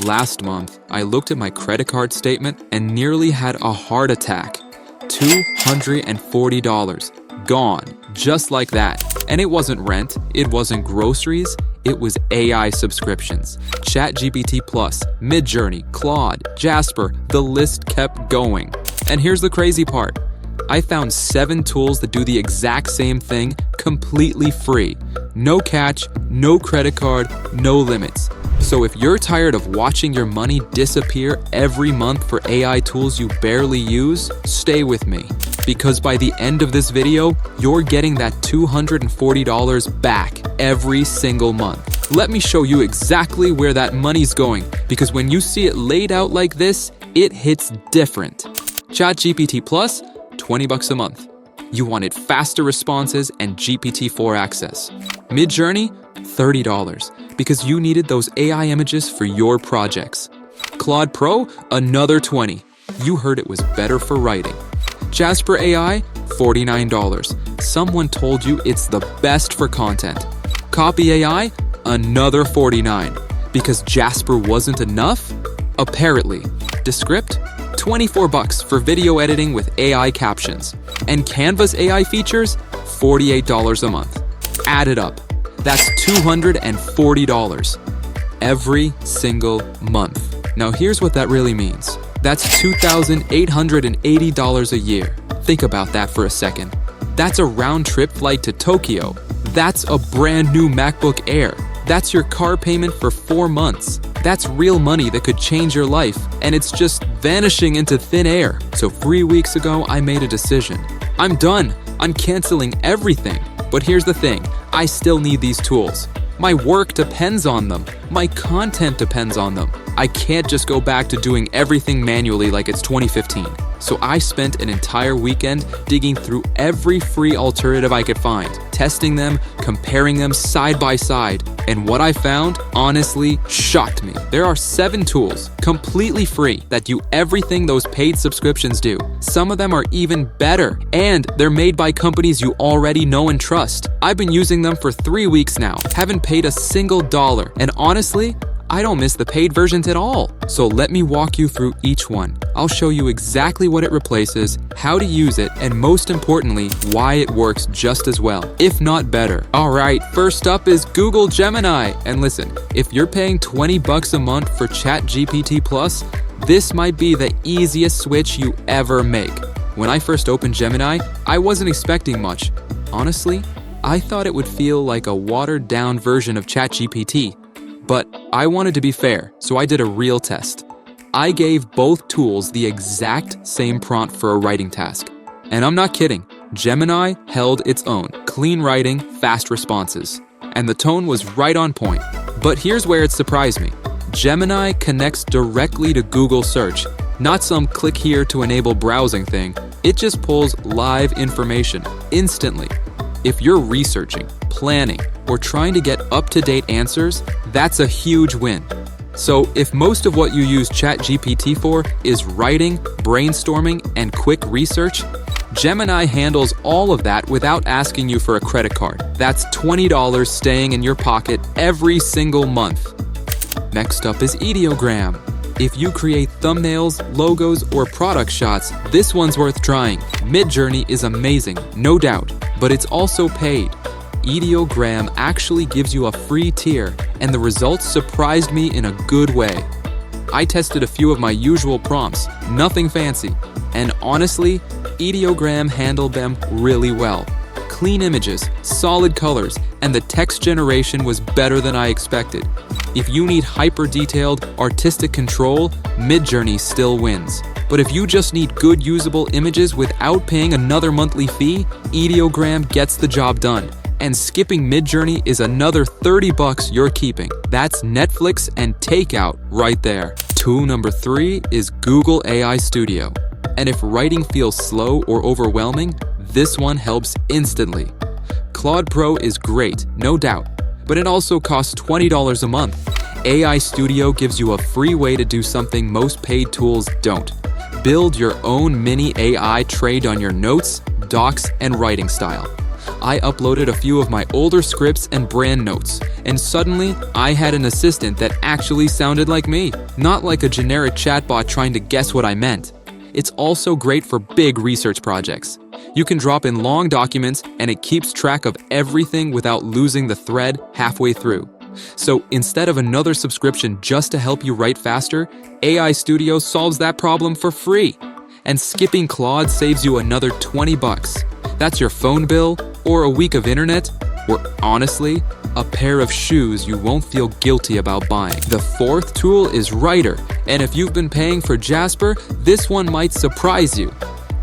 Last month, I looked at my credit card statement and nearly had a heart attack. $240. Gone. Just like that. And it wasn't rent, it wasn't groceries, it was AI subscriptions. ChatGPT Plus, Midjourney, Claude, Jasper, the list kept going. And here's the crazy part. I found 7 tools that do the exact same thing completely free. No catch, no credit card, no limits. So if you're tired of watching your money disappear every month for AI tools you barely use, stay with me. Because by the end of this video, you're getting that $240 back every single month. Let me show you exactly where that money's going, because when you see it laid out like this, it hits different. ChatGPT Plus, $20 a month. You wanted faster responses and GPT-4 access. Midjourney, $30, because you needed those AI images for your projects. Claude Pro, another $20. You heard it was better for writing. Jasper AI, $49. Someone told you it's the best for content. Copy.ai, another $49. Because Jasper wasn't enough? Apparently. Descript, $24 for video editing with AI captions. And Canva's AI features, $48 a month. Add it up. That's $240 every single month. Now here's what that really means. That's $2,880 a year. Think about that for a second. That's a round-trip flight to Tokyo. That's a brand new MacBook Air. That's your car payment for 4 months. That's real money that could change your life, and it's just vanishing into thin air. So 3 weeks ago, I made a decision. I'm done. I'm canceling everything. But here's the thing, I still need these tools. My work depends on them. My content depends on them. I can't just go back to doing everything manually like it's 2015. So I spent an entire weekend digging through every free alternative I could find, testing them, comparing them side by side. And what I found, honestly, shocked me. There are 7 tools, completely free, that do everything those paid subscriptions do. Some of them are even better, and they're made by companies you already know and trust. I've been using them for 3 weeks now, haven't paid a single dollar, and honestly, I don't miss the paid versions at all. So let me walk you through each one. I'll show you exactly what it replaces, how to use it, and most importantly, why it works just as well, if not better. Alright, first up is Google Gemini. And listen, if you're paying $20 a month for ChatGPT Plus, this might be the easiest switch you ever make. When I first opened Gemini, I wasn't expecting much. Honestly, I thought it would feel like a watered-down version of ChatGPT. But I wanted to be fair, so I did a real test. I gave both tools the exact same prompt for a writing task. And I'm not kidding, Gemini held its own. Clean writing, fast responses. And the tone was right on point. But here's where it surprised me. Gemini connects directly to Google Search. Not some click here to enable browsing thing. It just pulls live information instantly. If you're researching, planning, or trying to get up-to-date answers, that's a huge win. So if most of what you use ChatGPT for is writing, brainstorming, and quick research, Gemini handles all of that without asking you for a credit card. That's $20 staying in your pocket every single month. Next up is Ideogram. If you create thumbnails, logos, or product shots, this one's worth trying. Midjourney is amazing, no doubt, but it's also paid. Ideogram actually gives you a free tier, and the results surprised me in a good way. I tested a few of my usual prompts, nothing fancy, and honestly, Ideogram handled them really well. Clean images, solid colors, and the text generation was better than I expected. If you need hyper-detailed, artistic control, Midjourney still wins. But if you just need good usable images without paying another monthly fee, Ideogram gets the job done. And skipping Midjourney is another $30 you're keeping. That's Netflix and takeout right there. Tool number 3 is Google AI Studio. And if writing feels slow or overwhelming, this one helps instantly. Claude Pro is great, no doubt, but it also costs $20 a month. AI Studio gives you a free way to do something most paid tools don't. Build your own mini AI trained on your notes, docs, and writing style. I uploaded a few of my older scripts and brand notes, and suddenly I had an assistant that actually sounded like me, not like a generic chatbot trying to guess what I meant. It's also great for big research projects. You can drop in long documents and it keeps track of everything without losing the thread halfway through. So instead of another subscription just to help you write faster, AI Studio solves that problem for free. And skipping Claude saves you another $20. That's your phone bill, or a week of internet, or honestly, a pair of shoes you won't feel guilty about buying. The fourth tool is Rytr, and if you've been paying for Jasper, this one might surprise you.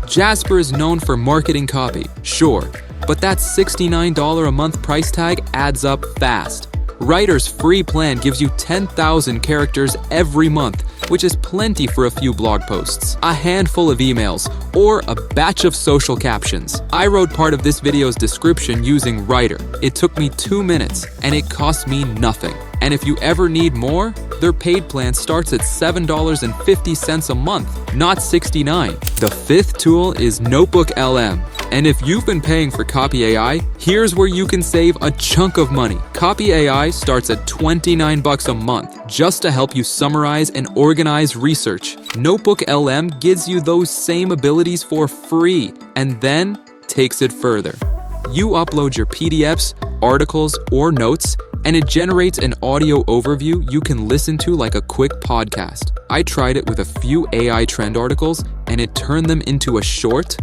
Jasper is known for marketing copy, sure, but that $69 a month price tag adds up fast. Rytr's free plan gives you 10,000 characters every month, which is plenty for a few blog posts, a handful of emails, or a batch of social captions. I wrote part of this video's description using Rytr. It took me 2 minutes, and it cost me nothing. And if you ever need more, their paid plan starts at $7.50 a month, not $69. The fifth tool is NotebookLM. And if you've been paying for Copy.ai, here's where you can save a chunk of money. Copy.ai starts at $29 a month just to help you summarize and organize research. NotebookLM gives you those same abilities for free and then takes it further. You upload your PDFs, articles, or notes, and it generates an audio overview you can listen to like a quick podcast. I tried it with a few AI trend articles, and it turned them into a short,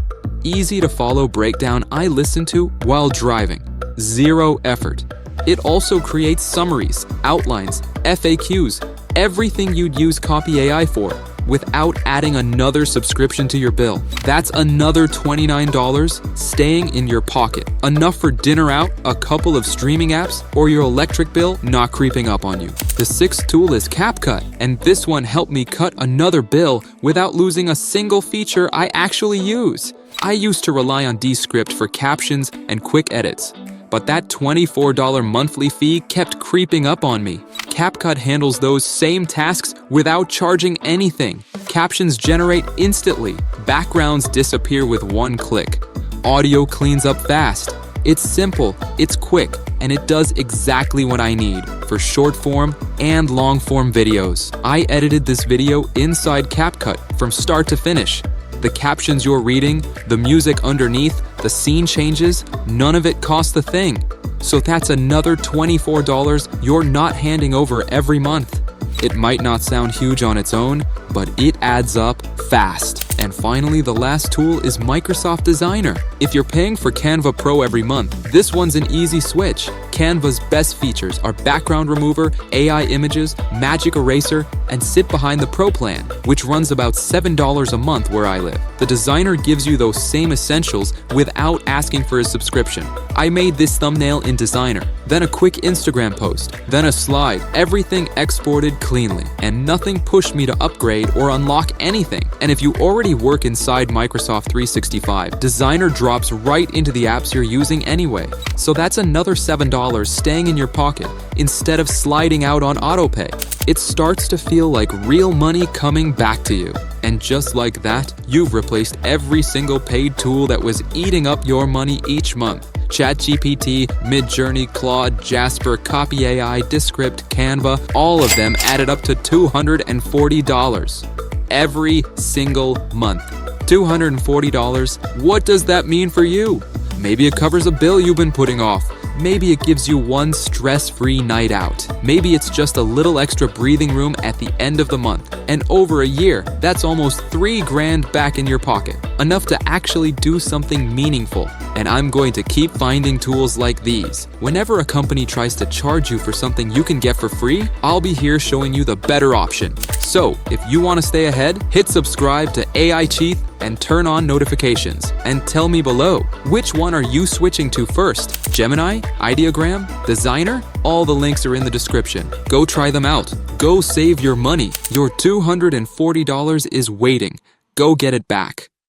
easy-to-follow breakdown I listen to while driving. Zero effort. It also creates summaries, outlines, FAQs, everything you'd use Copy.ai for, without adding another subscription to your bill. That's another $29 staying in your pocket. Enough for dinner out, a couple of streaming apps, or your electric bill not creeping up on you. The sixth tool is CapCut, and this one helped me cut another bill without losing a single feature I actually use. I used to rely on Descript for captions and quick edits, but that $24 monthly fee kept creeping up on me. CapCut handles those same tasks without charging anything. Captions generate instantly. Backgrounds disappear with one click. Audio cleans up fast. It's simple, it's quick, and it does exactly what I need for short form and long form videos. I edited this video inside CapCut from start to finish. The captions you're reading, the music underneath, the scene changes, none of it costs a thing. So that's another $24 you're not handing over every month. It might not sound huge on its own, but it adds up fast. And finally, the last tool is Microsoft Designer. If you're paying for Canva Pro every month, this one's an easy switch. Canva's best features are background remover, AI images, magic eraser, and sit behind the Pro plan, which runs about $7 a month where I live. The Designer gives you those same essentials without asking for a subscription. I made this thumbnail in Designer, then a quick Instagram post, then a slide, everything exported cleanly, and nothing pushed me to upgrade or unlock anything. And if you already work inside Microsoft 365, Designer drops right into the apps you're using anyway. So that's another $7 staying in your pocket instead of sliding out on autopay. It starts to feel like real money coming back to you. And just like that, you've replaced every single paid tool that was eating up your money each month. ChatGPT, Midjourney, Claude, Jasper, Copy.ai, Descript, Canva, all of them added up to $240 every single month. $240, what does that mean for you? Maybe it covers a bill you've been putting off. Maybe it gives you one stress-free night out. Maybe it's just a little extra breathing room at the end of the month. And over a year, that's almost $3,000 back in your pocket. Enough to actually do something meaningful. And I'm going to keep finding tools like these. Whenever a company tries to charge you for something you can get for free, I'll be here showing you the better option. So, if you want to stay ahead, hit subscribe to AI Chief and turn on notifications. And tell me below, which one are you switching to first? Gemini? Ideogram? Designer? All the links are in the description. Go try them out. Go save your money. Your $240 is waiting. Go get it back.